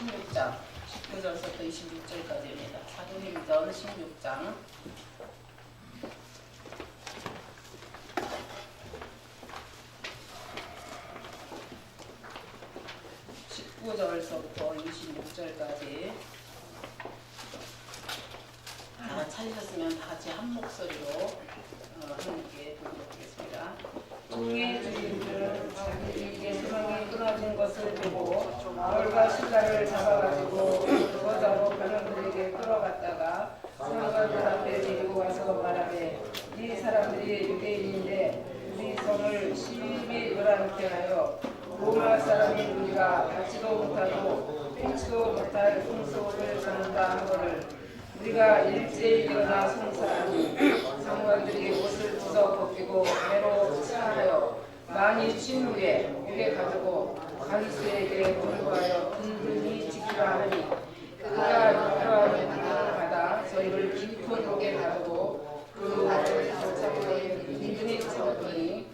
16장 19절부터 26절까지입니다. 사도행전 16장 19절서부터 26절까지 다 찾으셨으면 다 같이 한 목소리로 하나님께 부르겠습니다. 종의 주인들은 자기에게 소망이 끊어진 것을 보고 바울과 실라를 잡아가지고 거자로 변호들에게 끌어갔다가 상관들 앞에 데리고 와서 말하되 이 사람들이 유대인인데 우리 성을 심히 열어놓게 하여 로마 사람인 우리가 받지도 못하고 행치도 못할 풍속을 전한다 하거늘 우리가 일제히 일어나 송사하니 상관들이 옷을 찢어 벗기고 배로 차하여 많이 친 후에 목에 가지고 가이수에게 물구하여 든든히 지키라 하니 그가 유표하는 불을 받아 저희를 깊은 목에 가두고 그 발을 잡차고 든든히 채웠더니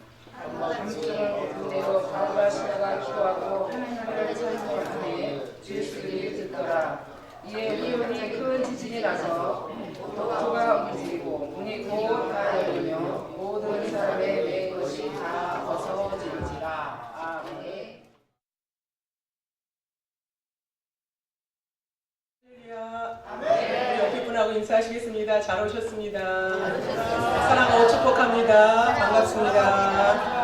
밤중을 그대로 바울과 실라가 기도하고 하나님을 찬송하니 주술이 듣더라. 이에 우연히 큰 지진이 나서 독소가 움직이고 문이 곧 다 열리며 모든 사람의 매 것이 다 벗어진지라. 아멘. 우리 옆에 분하고 인사하시겠습니다. 잘 오셨습니다. 사랑하고 축복합니다. 반갑습니다.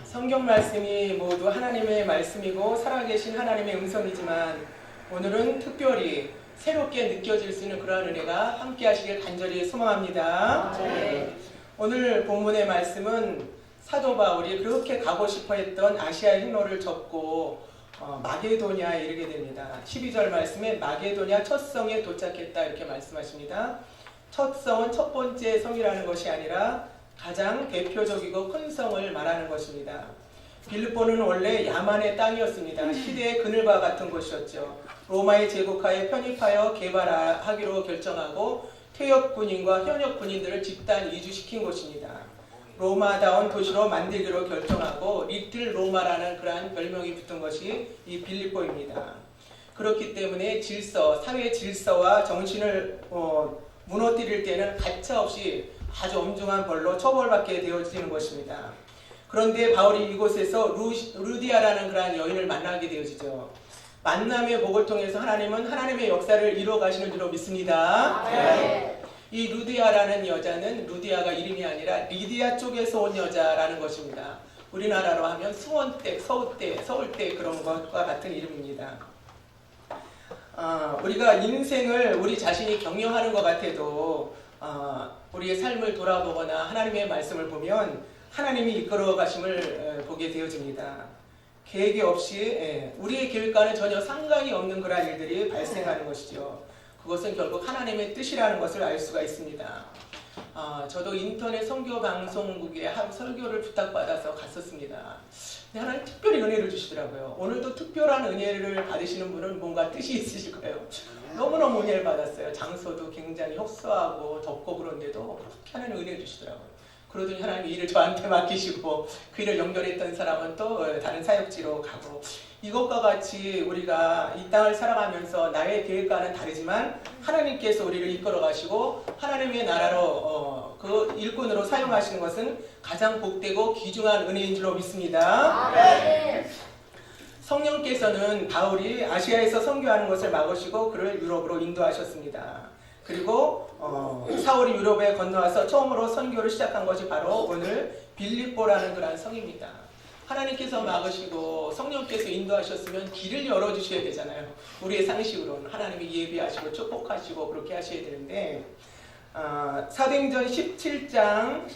성경 말씀이 모두 하나님의 말씀이고 살아계신 하나님의 음성이지만 오늘은 특별히 새롭게 느껴질 수 있는 그러한 은혜가 함께 하시길 간절히 소망합니다. 오늘 본문의 말씀은 사도 바울이 그렇게 가고 싶어 했던 아시아 흰로를 접고 마게도냐에 이르게 됩니다. 12절 말씀에 마게도냐 첫 성에 도착했다 이렇게 말씀하십니다. 첫 성은 첫 번째 성이라는 것이 아니라 가장 대표적이고 큰 성을 말하는 것입니다. 빌립보는 원래 야만의 땅이었습니다. 시대의 그늘과 같은 곳이었죠. 로마의 제국하에 편입하여 개발하기로 결정하고 퇴역 군인과 현역 군인들을 집단 이주시킨 곳입니다. 로마다운 도시로 만들기로 결정하고 리틀 로마라는 그러한 별명이 붙은 것이 이 빌립보입니다. 그렇기 때문에 사회 질서와 정신을 무너뜨릴 때는 가차없이 아주 엄중한 벌로 처벌받게 되어지는 것입니다. 그런데 바울이 이곳에서 루디아라는 그러한 여인을 만나게 되어지죠. 만남의 복을 통해서 하나님은 하나님의 역사를 이루어 가시는 줄로 믿습니다. 이 루디아라는 여자는 루디아가 이름이 아니라 리디아 쪽에서 온 여자라는 것입니다. 우리나라로 하면 수원댁, 서울댁 그런 것과 같은 이름입니다. 우리가 인생을 우리 자신이 경영하는 것 같아도 우리의 삶을 돌아보거나 하나님의 말씀을 보면 하나님이 이끌어 가심을 보게 되어집니다. 계획이 없이 우리의 계획과는 전혀 상관이 없는 그러한 일들이 발생하는 것이죠. 그것은 결국 하나님의 뜻이라는 것을 알 수가 있습니다. 저도 인터넷 선교 방송국에 설교를 부탁받아서 갔었습니다. 근데 하나님 특별히 은혜를 주시더라고요. 오늘도 특별한 은혜를 받으시는 분은 뭔가 뜻이 있으실 거예요. 너무너무 은혜를 받았어요. 장소도 굉장히 협소하고 덥고 그런데도 그렇게 하나님 은혜를 주시더라고요. 그러더니 하나님이 일을 저한테 맡기시고 그 일을 연결했던 사람은 또 다른 사역지로 가고 이것과 같이 우리가 이 땅을 살아가면서 나의 계획과는 다르지만 하나님께서 우리를 이끌어 가시고 하나님의 나라로 그 일꾼으로 사용하시는 것은 가장 복되고 귀중한 은혜인 줄로 믿습니다. 성령께서는 바울이 아시아에서 선교하는 것을 막으시고 그를 유럽으로 인도하셨습니다. 그리고 사울이 유럽에 건너와서 처음으로 선교를 시작한 것이 바로 오늘 빌립보라는 그런 성입니다. 하나님께서 막으시고 성령께서 인도하셨으면 길을 열어주셔야 되잖아요. 우리의 상식으로는 하나님이 예비하시고 축복하시고 그렇게 하셔야 되는데 사도행전 16장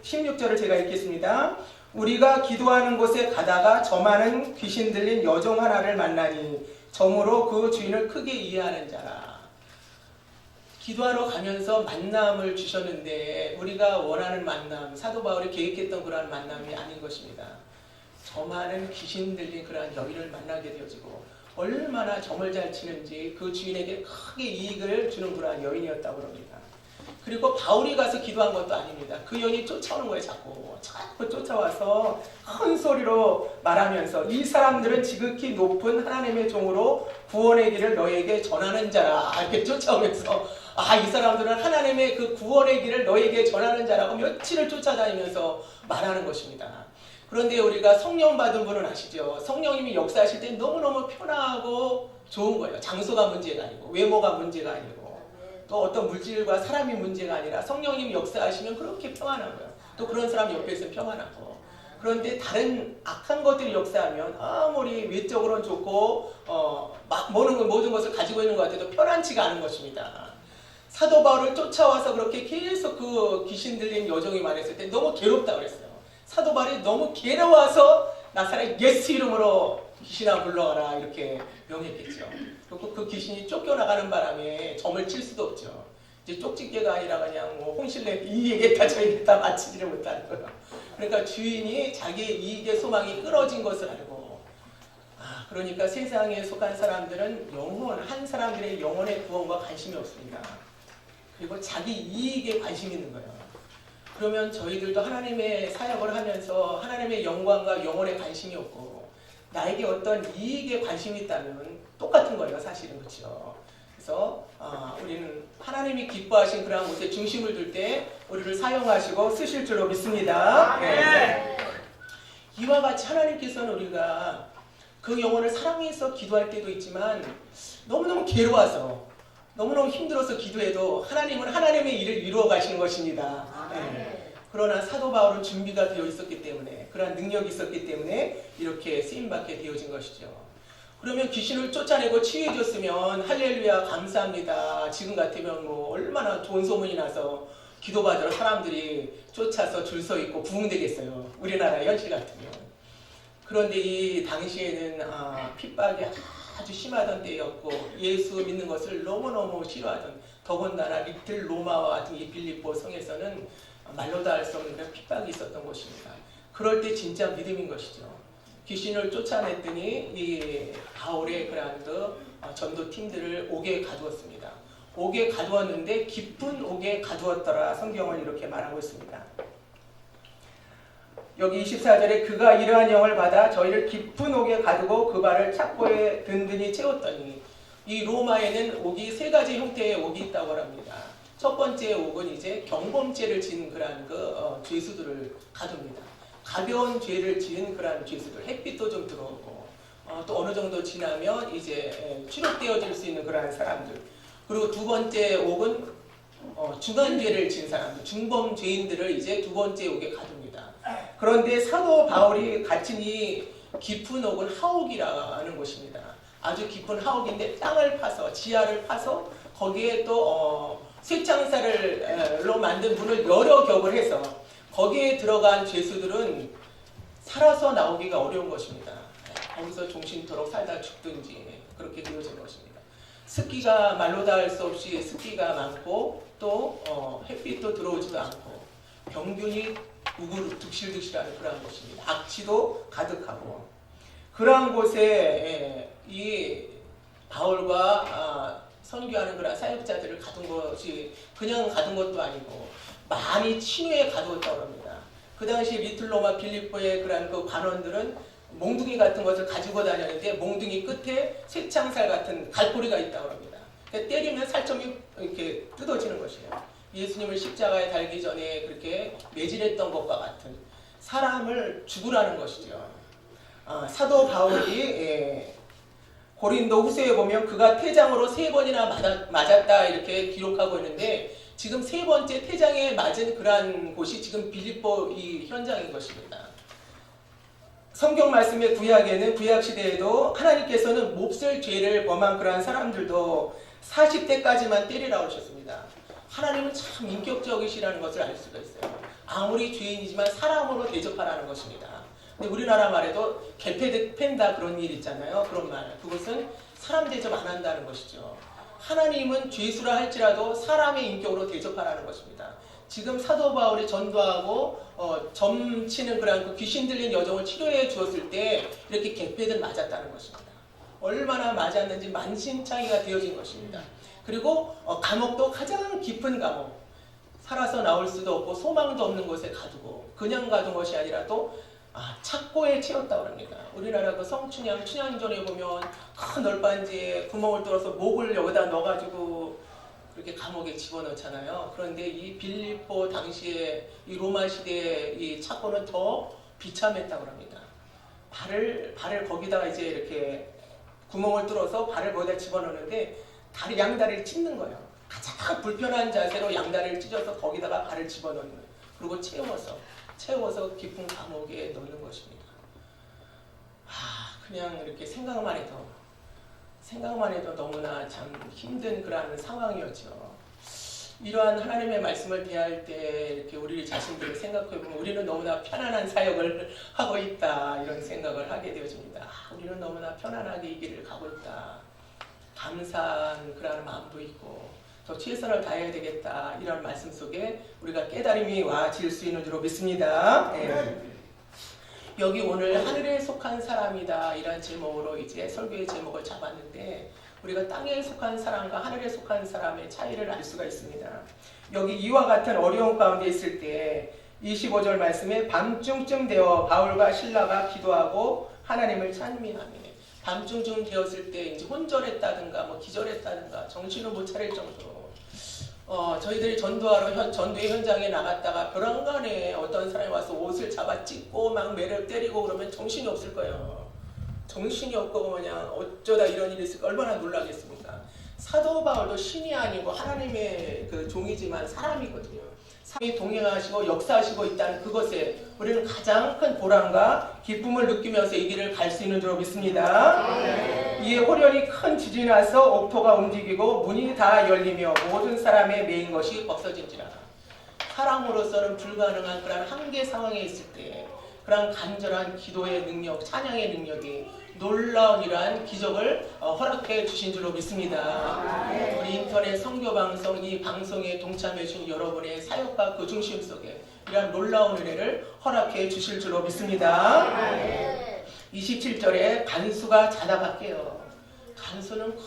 16절을 제가 읽겠습니다. 우리가 기도하는 곳에 가다가 저 많은 귀신 들린 여종 하나를 만나니 점으로 그 주인을 크게 이해하는 자라. 기도하러 가면서 만남을 주셨는데 우리가 원하는 만남, 사도 바울이 계획했던 그러한 만남이 아닌 것입니다. 저 많은 귀신 들린 그러한 여인을 만나게 되어지고 얼마나 점을 잘 치는지 그 주인에게 크게 이익을 주는 그러한 여인이었다고 합니다. 그리고 바울이 가서 기도한 것도 아닙니다. 그 영이 쫓아오는 거예요. 자꾸 쫓아와서 큰 소리로 말하면서 이 사람들은 지극히 높은 하나님의 종으로 구원의 길을 너에게 전하는 자라. 이렇게 쫓아오면서 이 사람들은 하나님의 그 구원의 길을 너에게 전하는 자라고 며칠을 쫓아다니면서 말하는 것입니다. 그런데 우리가 성령 받은 분은 아시죠? 성령님이 역사하실 때 너무너무 편하고 좋은 거예요. 장소가 문제가 아니고 외모가 문제가 아니고 또 어떤 물질과 사람이 문제가 아니라 성령님이 역사하시면 그렇게 평안한 거예요. 또 그런 사람 옆에 있으면 평안하고. 그런데 다른 악한 것들이 역사하면 아무리 외적으로는 좋고 막 모든 것을 가지고 있는 것 같아도 편안치가 않은 것입니다. 사도 바울을 쫓아와서 그렇게 계속 그 귀신 들린 여종이 말했을 때 너무 괴롭다고 그랬어요. 사도 바울이 너무 괴로워서 나사렛 예수 이름으로 귀신아 물러가라 이렇게 명했겠죠. 그리고 그 귀신이 쫓겨나가는 바람에 점을 칠 수도 없죠. 이제 쪽집게가 아니라 그냥 뭐 홍실내 이익에다 저익에다 맞추지를 못하는 거예요. 그러니까 주인이 자기의 이익의 소망이 끊어진 것을 알고 그러니까 세상에 속한 사람들은 한 사람들의 영혼의 구원과 관심이 없습니다. 그리고 자기 이익에 관심이 있는 거예요. 그러면 저희들도 하나님의 사역을 하면서 하나님의 영광과 영혼에 관심이 없고 나에게 어떤 이익에 관심이 있다면 똑같은 거예요. 사실은. 그렇죠. 그래서 우리는 하나님이 기뻐하신 그러한 곳에 중심을 둘 때 우리를 사용하시고 쓰실 줄로 믿습니다. 네. 이와 같이 하나님께서는 우리가 그 영혼을 사랑해서 기도할 때도 있지만 너무너무 괴로워서 너무너무 힘들어서 기도해도 하나님은 하나님의 일을 이루어 가시는 것입니다. 네. 그러나 사도 바울은 준비가 되어 있었기 때문에 그러한 능력이 있었기 때문에 이렇게 쓰임받게 되어진 것이죠. 그러면 귀신을 쫓아내고 치유해줬으면 할렐루야 감사합니다. 지금 같으면 뭐 얼마나 좋은 소문이 나서 기도받으러 사람들이 쫓아서 줄 서 있고 부흥되겠어요. 우리나라 현실 같으면. 그런데 이 당시에는 핍박이 아주 심하던 때였고 예수 믿는 것을 너무너무 싫어하던 더군다나 리틀 로마와 같은 이 빌립보 성에서는 말로도 할 수 없는 그런 핍박이 있었던 곳입니다. 그럴 때 진짜 믿음인 것이죠. 귀신을 쫓아냈더니 이 바울의 그러한 전도팀들을 옥에 가두었습니다. 옥에 가두었는데 깊은 옥에 가두었더라. 성경은 이렇게 말하고 있습니다. 여기 24절에 그가 이러한 영을 받아 저희를 깊은 옥에 가두고 그 발을 착고에 든든히 채웠더니 이 로마에는 옥이 세 가지 형태의 옥이 있다고 합니다. 첫 번째 옥은 이제 경범죄를 지은 그러한 죄수들을 가둡니다. 가벼운 죄를 지은 그러한 죄수들, 햇빛도 좀 들어오고 또 어느 정도 지나면 이제 취록되어질 수 있는 그러한 사람들. 그리고 두 번째 옥은 중한죄를 지은 사람들, 중범죄인들을 이제 두 번째 옥에 가둡니다. 그런데 사도 바울이 갇힌 이 깊은 옥은 하옥이라는 곳입니다. 아주 깊은 하옥인데 땅을 파서 지하를 파서 거기에 또 쇠창살로 만든 문을 여러 겹을 해서 거기에 들어간 죄수들은 살아서 나오기가 어려운 것입니다. 거기서 종신토록 살다 죽든지 그렇게 되어진 것입니다. 습기가 말로 닿을 수 없이 습기가 많고 또 햇빛도 들어오지도 않고 병균이 득실득실하는 그러한 곳입니다. 악취도 가득하고 그러한 곳에 이 바울과 선교하는 그런 사역자들을 가둔 것이 그냥 가둔 것도 아니고 많이 친유에 가두었다고 합니다. 그 당시 리틀로마 빌립보의 그런 그 관원들은 몽둥이 같은 것을 가지고 다녔는데 몽둥이 끝에 쇠창살 같은 갈고리가 있다고 합니다. 그러니까 때리면 살점이 이렇게 뜯어지는 것이에요. 예수님을 십자가에 달기 전에 그렇게 매질했던 것과 같은 사람을 죽으라는 것이죠. 사도 바울이 고린도 후서에 보면 그가 태장으로 3번이나 맞았다 이렇게 기록하고 있는데 지금 3번째 태장에 맞은 그러한 곳이 지금 빌립보 이 현장인 것입니다. 성경 말씀의 구약에는 구약 시대에도 하나님께서는 몹쓸 죄를 범한 그러한 사람들도 40대까지만 때리라고 하셨습니다. 하나님은 참 인격적이시라는 것을 알 수가 있어요. 아무리 죄인이지만 사람으로 대접하라는 것입니다. 근데 우리나라 말에도 개패 팬다 그런 일 있잖아요. 그런 말. 그것은 사람 대접 안 한다는 것이죠. 하나님은 죄수라 할지라도 사람의 인격으로 대접하라는 것입니다. 지금 사도 바울이 전도하고 점치는 그런 그 귀신 들린 여종을 치료해 주었을 때 이렇게 개패들 맞았다는 것입니다. 얼마나 맞았는지 만신창이가 되어진 것입니다. 그리고 감옥도 가장 깊은 감옥. 살아서 나올 수도 없고 소망도 없는 곳에 가두고 그냥 가둔 것이 아니라 또 착고에 채웠다고 합니다. 우리나라 그 성춘향 춘향전에 보면 큰 널빤지에 구멍을 뚫어서 목을 여기다 넣어가지고 그렇게 감옥에 집어넣잖아요. 그런데 이 빌립보 당시에 이 로마 시대의 이 착고는 더 비참했다고 합니다. 발을 거기다가 이제 이렇게 구멍을 뚫어서 발을 거기다 집어넣는데 양다리를 찢는 거예요. 가장 불편한 자세로 양다리를 찢어서 거기다가 발을 집어넣는 거예요. 그리고 채워서 깊은 감옥에 넣는 것입니다. 그냥 이렇게 생각만 해도 너무나 참 힘든 그러한 상황이었죠. 이러한 하나님의 말씀을 대할 때 이렇게 우리 자신들을 생각해보면 우리는 너무나 편안한 사역을 하고 있다 이런 생각을 하게 되어집니다. 우리는 너무나 편안하게 이 길을 가고 있다. 감사한 그러한 마음도 있고 더 최선을 다해야 되겠다 이런 말씀 속에 우리가 깨달음이 와질 수 있는 줄로 믿습니다. 네. 여기 오늘 하늘에 속한 사람이다 이런 제목으로 이제 설교의 제목을 잡았는데 우리가 땅에 속한 사람과 하늘에 속한 사람의 차이를 알 수가 있습니다. 여기 이와 같은 어려운 가운데 있을 때 25절 말씀에 밤중쯤 되어 바울과 실라가 기도하고 하나님을 찬미하며 밤중쯤 되었을 때 이제 혼절했다든가 뭐 기절했다든가 정신을 못 차릴 정도로 저희들이 전도의 현장에 나갔다가 벼랑간에 어떤 사람이 와서 옷을 잡아 찢고 막 매를 때리고 그러면 정신이 없을 거예요. 정신이 없고 그냥 어쩌다 이런 일이 있을까 얼마나 놀라겠습니까? 사도 바울도 신이 아니고 하나님의 그 종이지만 사람이거든요. 사람이 동행하시고 역사하시고 있다는 그것에 우리는 가장 큰 보람과 기쁨을 느끼면서 이 길을 갈 수 있는 줄 믿습니다. 이에 호련히 큰 지진이 나서 옥토가 움직이고 문이 다 열리며 모든 사람의 매인 것이 없어진지라. 사람으로서는 불가능한 그런 한계 상황에 있을 때 그런 간절한 기도의 능력, 찬양의 능력이 놀라운 이러한 기적을 허락해 주신 줄로 믿습니다. 우리 인터넷 선교방송 이 방송에 동참해 주신 여러분의 사역과 그 중심 속에 이러한 놀라운 은혜를 허락해 주실 줄로 믿습니다. 27절에 간수가 자다가 깨요. 간수는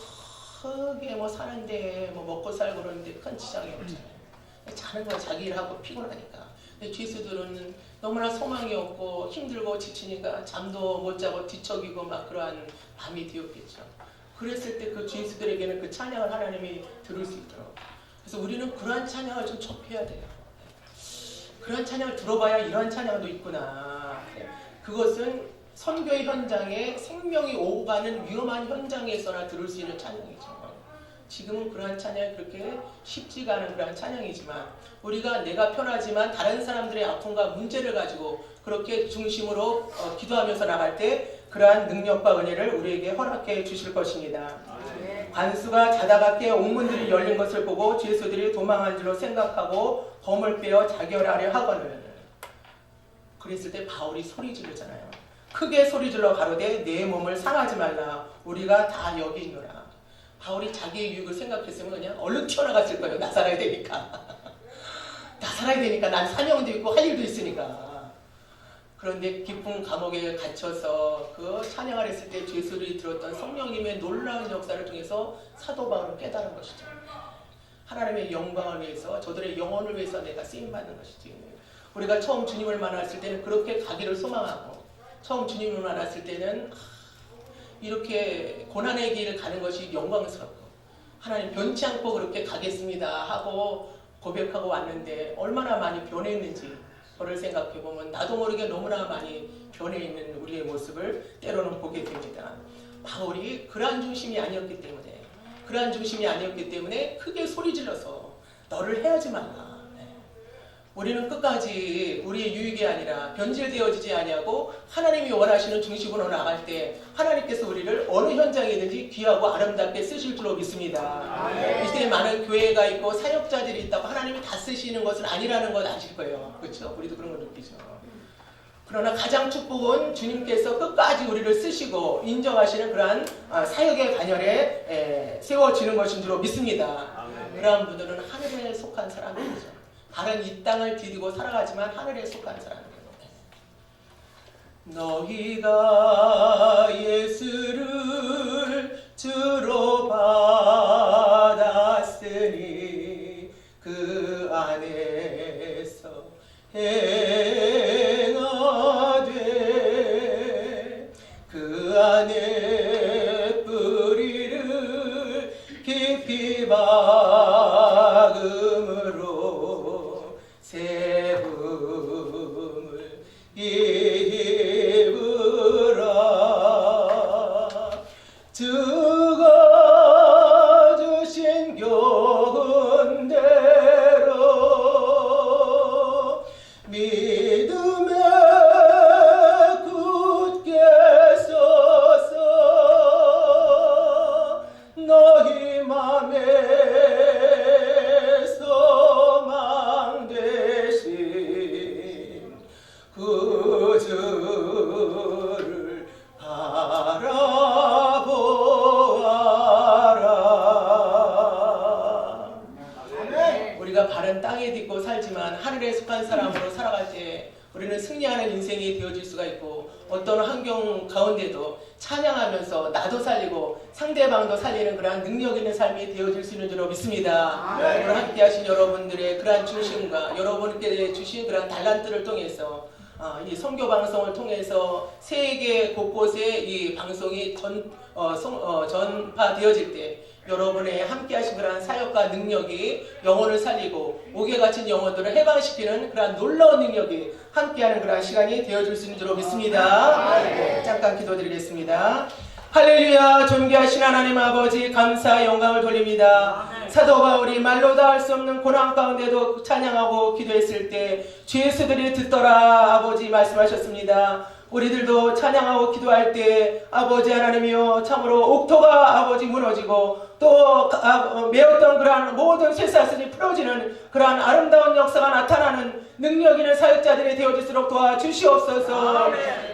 크게 뭐 사는데 뭐 먹고 살고 그러는데 큰 지장이 없잖아요. 자는 건 자기 일하고 피곤하니까. 근데 죄수들은 너무나 소망이 없고 힘들고 지치니까 잠도 못 자고 뒤척이고 막 그러한 밤이 되었겠죠. 그랬을 때 그 죄수들에게는 그 찬양을 하나님이 들을 수 있도록. 그래서 우리는 그러한 찬양을 좀 접해야 돼요. 그러한 찬양을 들어봐야 이러한 찬양도 있구나. 그것은 선교의 현장에 생명이 오고 가는 위험한 현장에서나 들을 수 있는 찬양이죠. 지금은 그러한 찬양이 그렇게 쉽지가 않은 그러한 찬양이지만 우리가 내가 편하지만 다른 사람들의 아픔과 문제를 가지고 그렇게 중심으로 기도하면서 나갈 때 그러한 능력과 은혜를 우리에게 허락해 주실 것입니다. 관수가 자다가 깨어 옥문들이 열린 것을 보고 죄수들이 도망한 줄로 생각하고 검을 빼어 자결하려 하거늘. 그랬을 때 바울이 소리 지르잖아요. 크게 소리 질러 가로되 내 몸을 상하지 말라. 우리가 다 여기 있노라. 바울이 자기의 유익을 생각했으면 그냥 얼른 튀어나갔을 거예요. 나 살아야 되니까. 나 살아야 되니까. 난 사명도 있고 할 일도 있으니까. 그런데 깊은 감옥에 갇혀서 그 찬양을 했을 때 죄수들이 들었던 성령님의 놀라운 역사를 통해서 사도 바울은 깨달은 것이죠. 하나님의 영광을 위해서 저들의 영혼을 위해서 내가 쓰임받는 것이지. 우리가 처음 주님을 만났을 때는 그렇게 가기를 소망하고 처음 주님을 만났을 때는 이렇게 고난의 길을 가는 것이 영광스럽고 하나님 변치 않고 그렇게 가겠습니다 하고 고백하고 왔는데 얼마나 많이 변했는지 그를 생각해보면 나도 모르게 너무나 많이 변해있는 우리의 모습을 때로는 보게 됩니다. 바울이 그러한 중심이 아니었기 때문에 크게 소리 질러서 너를 해하지 말라. 우리는 끝까지 우리의 유익이 아니라 변질되어지지 아니하고 하나님이 원하시는 중심으로 나갈 때 하나님께서 우리를 어느 현장이든지 귀하고 아름답게 쓰실 줄로 믿습니다. 이 시대에 많은 교회가 있고 사역자들이 있다고 하나님이 다 쓰시는 것은 아니라는 것 아실 거예요. 그렇죠? 우리도 그런 걸 느끼죠. 그러나 가장 축복은 주님께서 끝까지 우리를 쓰시고 인정하시는 그러한 사역의 단열에 세워지는 것인 줄로 믿습니다. 그러한 분들은 하늘에 속한 사람들이죠. 다른 이 땅을 디디고 살아가지만 하늘에 속한 사람이에요. 너희가 예수를 주로 받았으니 그 안에 행하되 그 안에 뿌리를 깊이 박음으로 세움을 입으라. 주가 주신 교훈대로 믿음에 굳게 서서 너희 맘에 소망 되신 구주를 바라보아라. 우리가 바른 땅에 딛고 살지만 하늘에 속한 사람으로 살아갈 때 우리는 승리하는 인생이 되어질 수가 있고, 어떤 환경 가운데도 찬양하면서 나도 살리고 상대방도 살리는 그러한 능력 있는 삶이 되어질 수 있는 줄로 믿습니다. 오늘 함께 하신 여러분들의 그러한 중심과 여러분께 주신 그러한 달란트를 통해서 이 선교 방송을 통해서 세계 곳곳에 이 방송이 전파되어질 때 여러분의 함께 하신 그러한 사역과 능력이 영혼을 살리고 옥에 갇힌 영혼들을 해방시키는 그러한 놀라운 능력이 함께하는 그러한 시간이 되어줄 수 있는 줄로 믿습니다. 네, 잠깐 기도드리겠습니다. 할렐루야. 존귀하신 하나님 아버지, 감사 영광을 돌립니다. 사도 바울이 말로 다 할 수 없는 고난 가운데도 찬양하고 기도했을 때 주 예수들이 듣더라 아버지 말씀하셨습니다. 우리들도 찬양하고 기도할 때 아버지 하나님이여, 참으로 옥토가 아버지 무너지고 또 메었던 그러한 모든 쇠사슬이 풀어지는 그러한 아름다운 역사가 나타나는 능력 있는 사역자들이 되어질수록 도와주시옵소서.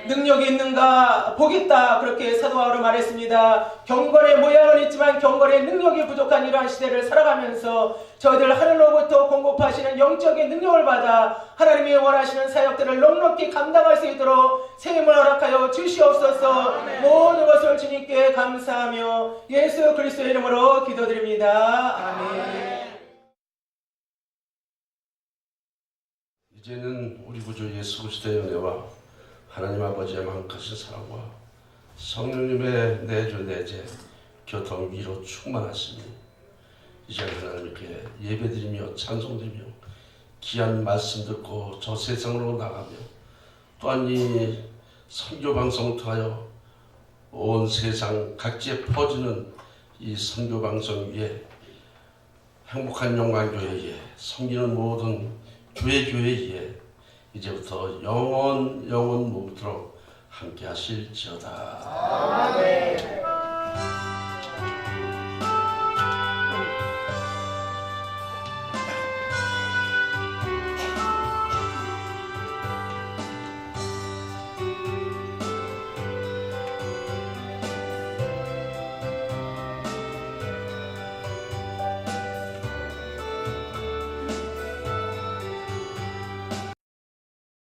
능력이 있는가 보겠다, 그렇게 사도 바울은 말했습니다. 경건의 모양은 있지만 경건의 능력이 부족한 이러한 시대를 살아가면서 저희들 하늘로부터 공급하시는 영적인 능력을 받아 하나님이 원하시는 사역들을 넉넉히 감당할 수 있도록 세임을 허락하여 주시옵소서. 모든 것을 주님께 감사하며 예수 그리스도의 이름으로 기도드립니다. 아멘. 이제는 우리 구주 예수 그리스도의 은혜와 하나님 아버지의 마음까지 사랑과 성령님의 내주 내재 교통 위로 충만하시니 이제 하나님께 예배드리며 찬송드리며 귀한 말씀 듣고 저 세상으로 나가며 또한 이 선교 방송을 통하여 온 세상 각지에 퍼지는 이 선교 방송 위에 행복한 영광교회에 섬기는 모든 교회에 이제부터 영원 묵도록 함께 하실지어다. 아멘.